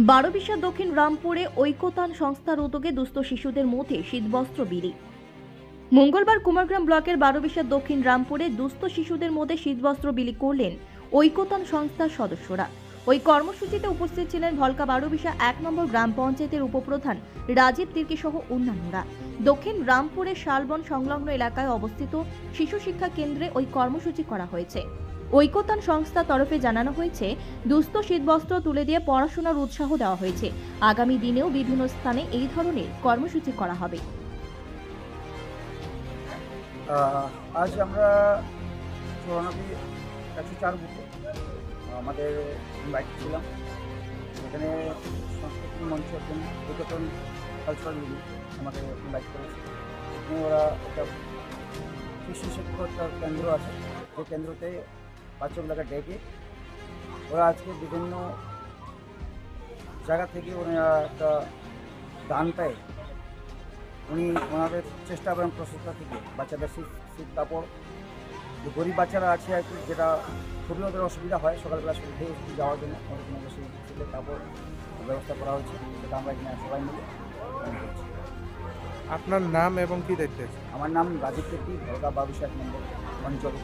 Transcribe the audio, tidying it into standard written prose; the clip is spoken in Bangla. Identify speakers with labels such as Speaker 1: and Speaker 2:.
Speaker 1: বারোবিশা দক্ষিণ রামপুরে ঐকতান সংস্থার উদ্যোগে দুস্থ শিশুদের মধ্যে শীতবস্ত্র বিলি। মঙ্গলবার কুমারগ্রাম ব্লকের বারোবিশা দক্ষিণ রামপুরে দুস্থ শিশুদের মধ্যে শীতবস্ত্র বিলি করলেন ঐকতান সংস্থার সদস্যরা। ওই কর্মসূচিতে উপস্থিত ছিলেন ভলকা বারোবিশা 1 নম্বর গ্রাম পঞ্চায়েতের উপপ্রধান রাজীব তির্কি সহ অন্যান্যরা। দক্ষিণ রামপুরের শালবন সংলগ্ন এলাকায় অবস্থিত শিশু শিক্ষা কেন্দ্রে ওই কর্মসূচি করা হয়েছে। ঐকতান সংস্থা তরফে জানানো হয়েছে, দুস্থ শীতবস্ত্র তুলে দিয়ে পড়াশোনার উৎসাহ দেওয়া হয়েছে। আগামী দিনেও বিভিন্ন স্থানে এই ধরনের কর্মসূচি করা হবে।
Speaker 2: আজ আমরা চৌরানব্বই 104 বুথে আমাদের ইনভাইট ছিলাম। এখানে সংস্কৃতি মঞ্চ একজন ঐকতান কালচারাল লিগ আমাকে ইনভাইট করেছে। এখানে ওরা একটা শিশু শিক্ষা কেন্দ্র আছে, যে কেন্দ্রতে বাচ্চাগুলোকে ডেকে ওরা আজকে বিভিন্ন জায়গা থেকে ওরা একটা দান পায়। ওনাদের চেষ্টা করেন প্রচেষ্টা থেকে বাচ্চাদের শীত কাপড়, যে গরিব বাচ্চারা আছে আর কি, যেটা খুবই ওদের অসুবিধা হয় সকালবেলা স্কুলে যাওয়ার জন্য, ওদের জন্য শীতের কাপড় ব্যবস্থা করা হচ্ছে। সেটা আমরা এখানে সবাই মিলে করছি।
Speaker 3: আপনার নাম এবং কি দেখতে?
Speaker 2: আমার নাম রাজীব তির্কি, ভলকা বারোবিশা 1 নম্বর অঞ্চল।